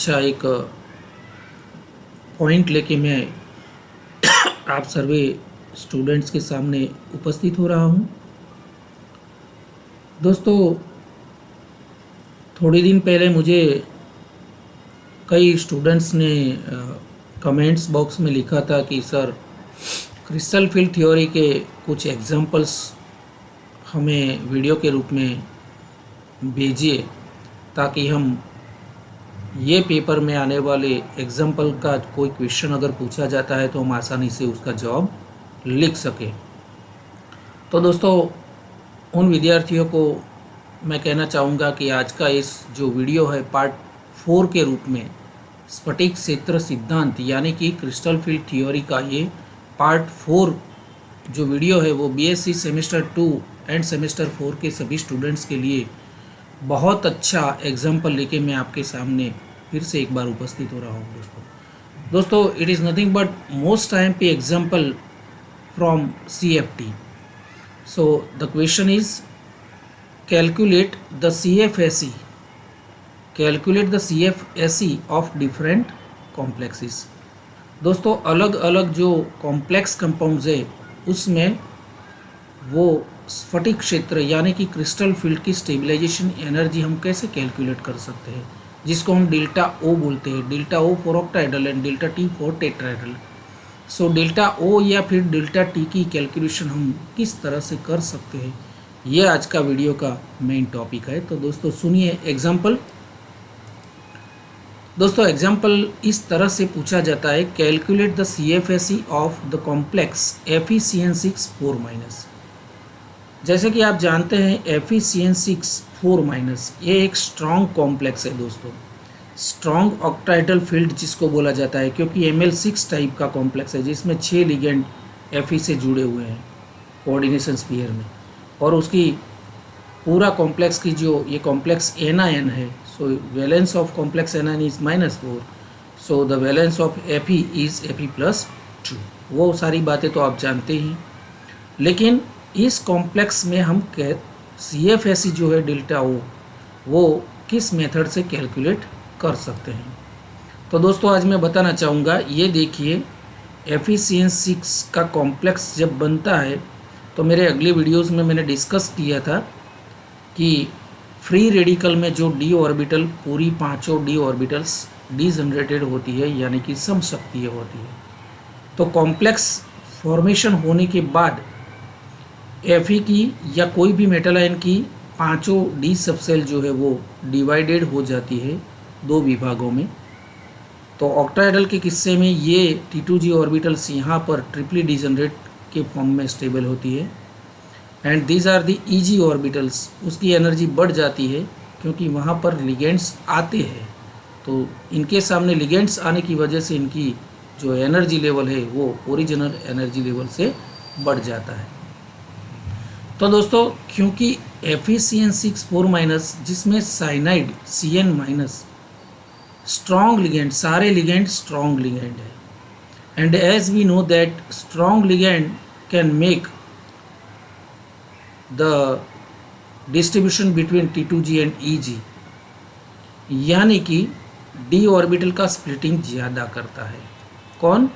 अच्छा एक पॉइंट लेके मैं आप सर्वे स्टूडेंट्स के सामने उपस्थित हो रहा हूँ। दोस्तों, थोड़ी दिन पहले मुझे कई स्टूडेंट्स ने कमेंट्स बॉक्स में लिखा था कि सर, क्रिस्टल फील्ड थ्योरी के कुछ एग्जांपल्स हमें वीडियो के रूप में भेजिए ताकि हम ये पेपर में आने वाले एग्जाम्पल का कोई क्वेश्चन अगर पूछा जाता है तो हम आसानी से उसका जवाब लिख सकें। तो दोस्तों, उन विद्यार्थियों को मैं कहना चाहूँगा कि आज का इस जो वीडियो है पार्ट 4 के रूप में स्फटिक क्षेत्र सिद्धांत यानी कि क्रिस्टल फील्ड थ्योरी का ये पार्ट 4 जो वीडियो है वो बीएससी सेमेस्टर 2 एंड सेमेस्टर 4 के सभी स्टूडेंट्स के लिए बहुत अच्छा एग्जाम्पल लेके मैं आपके सामने फिर से एक बार उपस्थित हो रहा हूँ। दोस्तों, it is nothing but most time पे example from CFT. So the question is calculate the CFSE. Calculate the CFSE of different complexes. दोस्तों, अलग अलग जो कॉम्प्लेक्स कंपाउंड्स है उसमें वो स्फटिक क्षेत्र यानी कि क्रिस्टल फील्ड की स्टेबलाइजेशन एनर्जी हम कैसे कैलकुलेट कर सकते हैं, जिसको हम डेल्टा O बोलते हैं। Delta O for octahedral and delta T for tetrahedral. So delta O या फिर डेल्टा T की कैलकुलेशन हम किस तरह से कर सकते हैं, ये आज का वीडियो का मेन टॉपिक है। तो दोस्तों सुनिए एग्जाम्पल। दोस्तों, एग्जाम्पल इस तरह से पूछा जाता है, calculate the CFSE of the complex FeCN6 4-। जैसे कि आप जानते हैं FeCN6 4- ये एक स्ट्रॉन्ग कॉम्प्लेक्स है दोस्तों। स्ट्रॉन्ग ऑक्टाहेड्रल फील्ड जिसको बोला जाता है, क्योंकि Ml6 टाइप का कॉम्प्लेक्स है जिसमें 6 लिगेंड Fe से जुड़े हुए हैं कोऑर्डिनेशन स्फीयर में, और उसकी पूरा कॉम्प्लेक्स की जो ये कॉम्प्लेक्स anion है, so valence of complex anion is -4, so the valence of Fe is Fe+2। वो सारी बातें तो आप जानते ही, लेकिन इस कॉम्प्लेक्स में हम CFSE जो है डेल्टा O वो किस मेथड से कैलकुलेट कर सकते हैं। तो दोस्तों, आज मैं बताना चाहूँगा, ये देखिए FeCN6 का कॉम्प्लेक्स जब बनता है तो मेरे अगले वीडियोस में मैंने डिस्कस किया था कि फ्री रेडिकल में जो d ऑर्बिटल पूरी पांचों d ऑर्बिटल्स डिजनरेटेड होती है यानी कि समशक्तिय होती है। तो कॉम्प्लेक्स फॉर्मेशन होने के बाद Fe की या कोई भी मेटल आयन की पांचों d सबसेल जो है वो डिवाइडेड हो जाती है 2 विभागों में। तो ऑक्टाहेड्रल के किस्से में ये T2G ऑर्बिटल्स यहाँ पर ट्रिपली डिजनरेट के फॉर्म में स्टेबल होती है, and these are the EG orbitals. उसकी एनर्जी बढ़ जाती है क्योंकि वहाँ पर लिगेंड्स आते हैं, तो इनके सामने लिगेंड्स आने की वजह से इनकी जो एनर्जी लेवल है वो ओरिजिनल एनर्जी लेवल से बढ़ जाता है। तो दोस्तों, क्योंकि FeCN6 4- जिसमें साइनाइड Cn- स्ट्रॉन्ग लिगेंड, सारे लिगेंड स्ट्रॉन्ग लिगेंड है, and as we know that strong ligand can make the distribution between T2G and EG, यानी कि d ऑर्बिटल का स्प्लिटिंग ज़्यादा करता है। कौन?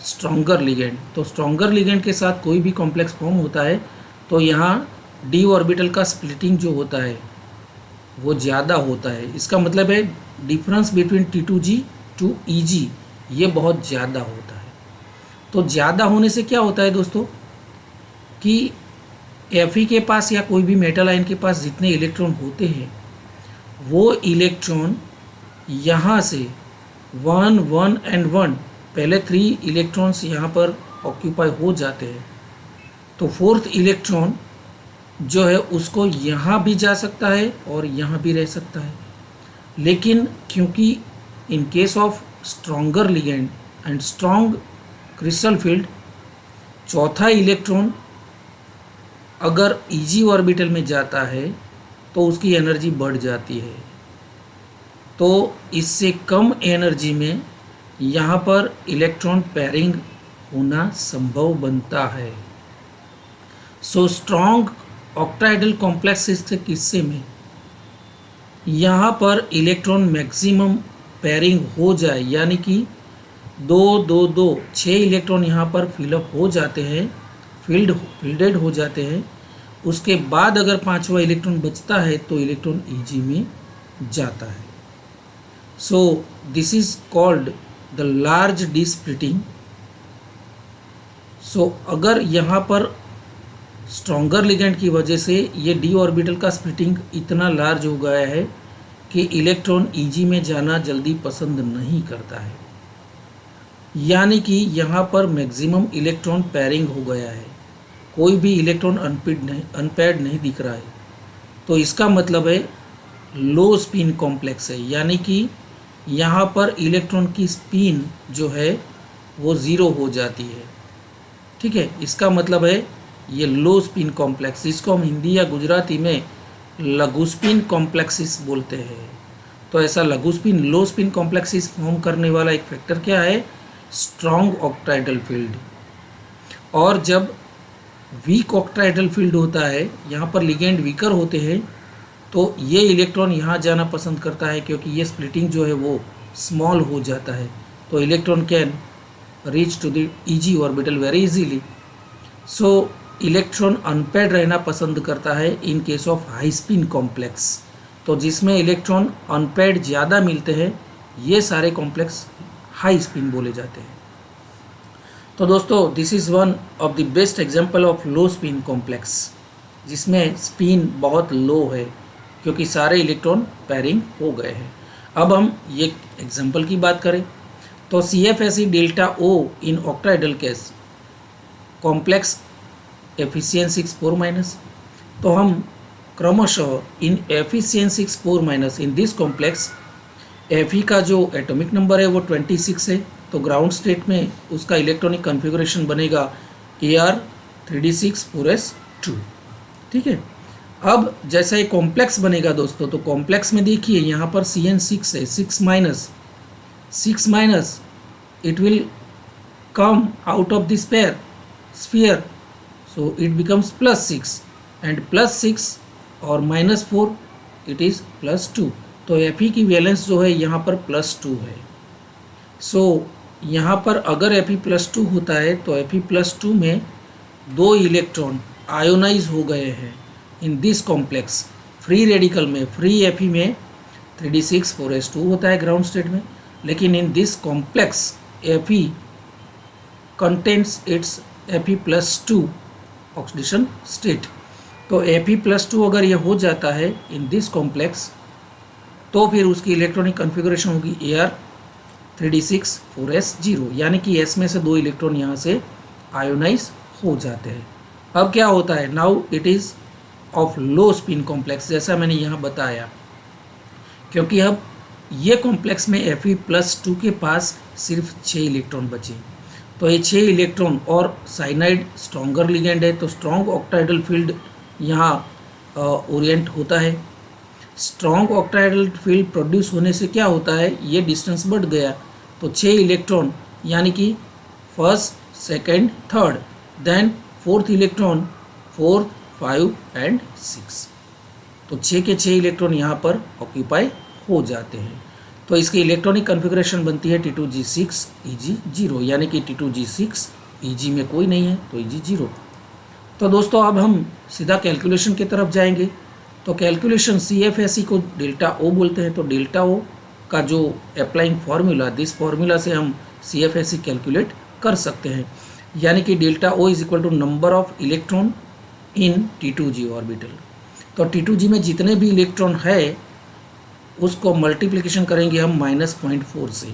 Stronger ligand. तो स्ट्रॉन्गर लिगेंड के साथ कोई भी कॉम्प्लेक्स फॉर्म होता है तो यहाँ d ऑर्बिटल का स्प्लिटिंग जो होता है वो ज़्यादा होता है। इसका मतलब है difference between T2G to EG ये बहुत ज़्यादा होता है। तो ज़्यादा होने से क्या होता है दोस्तों कि Fe के पास या कोई भी मेटल आयन के पास जितने इलेक्ट्रॉन होते हैं वो इलेक्ट्रॉन यहाँ से 1 1 एंड 1 पहले 3 इलेक्ट्रॉन्स यहाँ पर ऑक्यूपाई हो जाते हैं, तो 4th इलेक्ट्रॉन जो है उसको यहाँ भी जा सकता है और यहाँ भी रह सकता है। लेकिन क्योंकि इन case of stronger ligand and strong crystal field, चौथा इलेक्ट्रॉन अगर EG ऑर्बिटल में जाता है तो उसकी एनर्जी बढ़ जाती है। तो इससे कम एनर्जी में यहाँ पर इलेक्ट्रॉन पेयरिंग होना संभव बनता है। सो स्ट्रॉन्ग ऑक्टाहेड्रल कॉम्प्लेक्स के किस्से में यहाँ पर इलेक्ट्रॉन मैक्सिमम पेयरिंग हो जाए, यानी कि 2 2 2 6 इलेक्ट्रॉन यहाँ पर फिलअप हो जाते हैं, फिल्डेड हो जाते हैं, उसके बाद अगर पांचवा इलेक्ट्रॉन बचता है तो इलेक्ट्रॉन ईजी में जाता है। So this is called the large d splitting. सो अगर यहाँ पर स्ट्रॉन्गर लिगेंड की वजह से ये डी ऑर्बिटल का स्प्लिटिंग इतना लार्ज हो गया है कि इलेक्ट्रॉन ईजी में जाना जल्दी पसंद नहीं करता है, यानी कि यहाँ पर मैक्सिमम इलेक्ट्रॉन पेयरिंग हो गया है, कोई भी इलेक्ट्रॉन अनपेयर्ड नहीं दिख रहा है। तो इसका मतलब है लो स्पिन कॉम्प्लेक्स है, यानी कि यहाँ पर इलेक्ट्रॉन की स्पिन जो है वो ज़ीरो हो जाती है। ठीक है, इसका मतलब है ये लो स्पिन कॉम्प्लेक्स, इसको हम हिंदी या गुजराती में लघु स्पिन कॉम्प्लेक्सिस बोलते हैं। तो ऐसा लघु स्पिन लो स्पिन कॉम्प्लेक्सिस फॉर्म करने वाला एक फैक्टर क्या है? Strong ऑक्टाइडल field. और जब वीक ऑक्टाइडल फील्ड होता है, यहाँ पर लिगेंड वीकर होते हैं, तो ये इलेक्ट्रॉन यहाँ जाना पसंद करता है क्योंकि ये स्प्लिटिंग जो है वो स्मॉल हो जाता है, तो electron can reach to the EG orbital very easily. So electron unpaired रहना पसंद करता है in case of high spin complex. तो जिसमें इलेक्ट्रॉन अनपेयर्ड ज़्यादा मिलते हैं, ये सारे कॉम्प्लेक्स हाई स्पिन बोले जाते हैं। तो दोस्तों, this is one of the best example of low spin complex, जिसमें स्पिन बहुत लो है क्योंकि सारे इलेक्ट्रॉन पेयरिंग हो गए हैं। अब हम ये एग्जांपल की बात करें तो CFSE डेल्टा O इन ऑक्टाइडल केस कॉम्प्लेक्स Fe6 तो हम क्रमशः इन Fe6 in this complex Fe का जो एटॉमिक नंबर है वो 26 है, तो ग्राउंड स्टेट में उसका इलेक्ट्रॉनिक कॉन्फ़िगरेशन बनेगा Ar3d6 ठीक है। अब जैसा ये कॉम्प्लेक्स बनेगा दोस्तों, तो कॉम्प्लेक्स में देखिए यहाँ पर Cn6 है, 6 minus it will come out of this sphere, so it becomes +6 and +6 और -4 it is +2। तो Fe की वैलेंस जो है यहाँ पर +2 है। सो यहाँ पर अगर Fe+2 होता है तो Fe+2 में 2 इलेक्ट्रॉन आयोनाइज हो गए हैं in this complex. Free radical में, फ्री Fe में 3d6 होता है ग्राउंड स्टेट में, लेकिन in this complex Fe contains its Fe+2 oxidation state. तो Fe+2 अगर ये हो जाता है इन दिस कॉम्प्लेक्स, तो फिर उसकी इलेक्ट्रॉनिक कॉन्फ़िगरेशन होगी Ar3d6 यानी कि S में से 2 इलेक्ट्रॉन यहाँ से आयोनाइज हो जाते हैं। अब क्या होता है? Now it is of low spin complex, जैसा मैंने यहाँ बताया, क्योंकि अब ये कॉम्प्लेक्स में Fe+2 के पास सिर्फ 6 इलेक्ट्रॉन बचे। तो ये 6 इलेक्ट्रॉन और साइनाइड स्ट्रॉन्गर लिगेंड है, तो स्ट्रॉन्ग ऑक्टाइडल फील्ड यहाँ ओरिएंट होता है। स्ट्रॉन्ग ऑक्टाइडल फील्ड प्रोड्यूस होने से क्या होता है? ये डिस्टेंस बढ़ गया, तो 6 इलेक्ट्रॉन यानी कि first, second, third, then fourth electron, 4, 5 and 6। तो 6 के 6 इलेक्ट्रॉन यहाँ पर ऑक्यूपाई हो जाते हैं। तो इसकी इलेक्ट्रॉनिक कॉन्फ़िगरेशन बनती है T2G6 Eg0, यानी कि T2G6 Eg में कोई नहीं है तो Eg0। तो दोस्तों, अब हम सीधा कैलकुलेशन की तरफ जाएंगे। तो कैलकुलेशन CFSE को डेल्टा O बोलते हैं, तो डेल्टा O का जो अप्लाइंग फार्मूला, दिस फार्मूला से हम CFSE कैलकुलेट कर सकते हैं, यानी कि delta O is equal to number of electron in T2G orbital. तो T2G में जितने भी इलेक्ट्रॉन है उसको मल्टीप्लिकेशन करेंगे हम -0.4 से,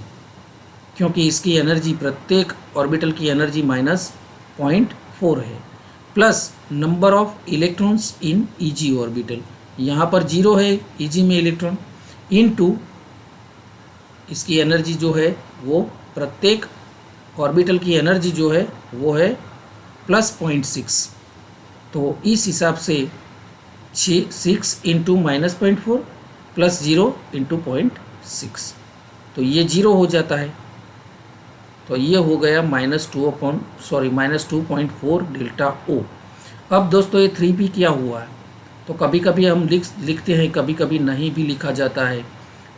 क्योंकि इसकी एनर्जी, प्रत्येक ऑर्बिटल की एनर्जी -0.4 है, plus number of electrons in Eg orbital, यहाँ पर 0 है Eg में इलेक्ट्रॉन, इनटू इसकी एनर्जी जो है वो, प्रत्येक ऑर्बिटल की एनर्जी जो है वो है +0.6। तो इस हिसाब से 6 इंटू -0.4 प्लस 0 इंटू 0.6, तो ये 0 हो जाता है। तो ये हो गया -2.4 डेल्टा O। अब दोस्तों, ये 3p क्या हुआ है? तो कभी कभी हम लिखते हैं, कभी कभी नहीं भी लिखा जाता है।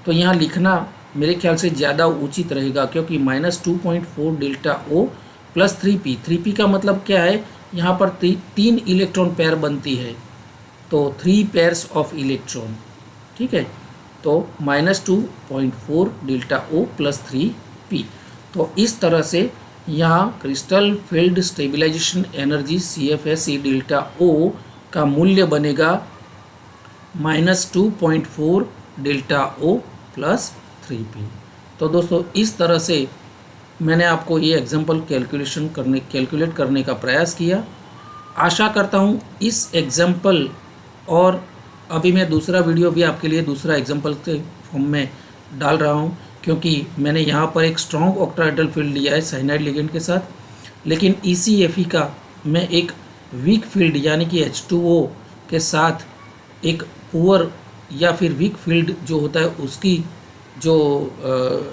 तो यहाँ लिखना मेरे ख्याल से ज़्यादा उचित रहेगा, क्योंकि -2.4 delta O plus 3p, 3p का मतलब क्या है, यहाँ पर 3 इलेक्ट्रॉन पेयर बनती है, तो 3 पेयर्स ऑफ इलेक्ट्रॉन, ठीक है। तो -2.4 डेल्टा O प्लस 3p। तो इस तरह से यहाँ crystal field stabilisation energy CFSE delta O का मूल्य बनेगा -2.4 डेल्टा O प्लस 3p। तो दोस्तों इस तरह से मैंने आपको ये एग्जाम्पल कैलकुलेट करने का प्रयास किया। आशा करता हूँ इस एग्जाम्पल, और अभी मैं दूसरा वीडियो भी आपके लिए दूसरा एग्जाम्पल के फॉर्म में डाल रहा हूँ, क्योंकि मैंने यहाँ पर एक स्ट्रॉन्ग ऑक्टाहेड्रल फील्ड लिया है साइनाइड लिगेंड के साथ, लेकिन ECFE का मैं एक वीक फील्ड यानी कि H2O के साथ एक पुअर या फिर वीक फील्ड जो होता है उसकी जो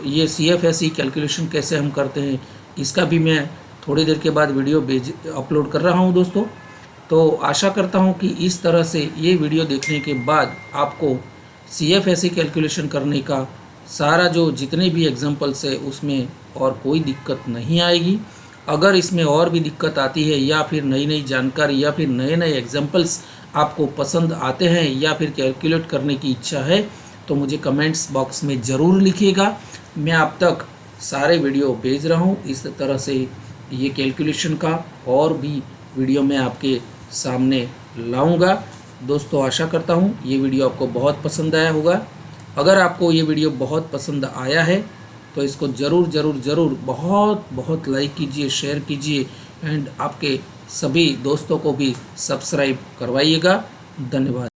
ये CFSE कैलकुलेशन कैसे हम करते हैं, इसका भी मैं थोड़ी देर के बाद वीडियो अपलोड कर रहा हूं दोस्तों। तो आशा करता हूं कि इस तरह से ये वीडियो देखने के बाद आपको CFSE कैलकुलेशन करने का सारा जो जितने भी एग्जांपल्स है उसमें और कोई दिक्कत नहीं आएगी। अगर इसमें और भी दिक्कत आती है या फिर नई नई जानकारी या फिर नए नए एग्जांपल्स आपको पसंद आते हैं या फिर कैलकुलेट करने की इच्छा है, तो मुझे कमेंट्स बॉक्स में ज़रूर लिखिएगा। मैं आप तक सारे वीडियो भेज रहा हूँ। इस तरह से ये कैलकुलेशन का और भी वीडियो मैं आपके सामने लाऊंगा। दोस्तों आशा करता हूँ ये वीडियो आपको बहुत पसंद आया होगा। अगर आपको ये वीडियो बहुत पसंद आया है तो इसको ज़रूर बहुत लाइक कीजिए, शेयर कीजिए एंड आपके सभी दोस्तों को भी सब्सक्राइब करवाइएगा। धन्यवाद।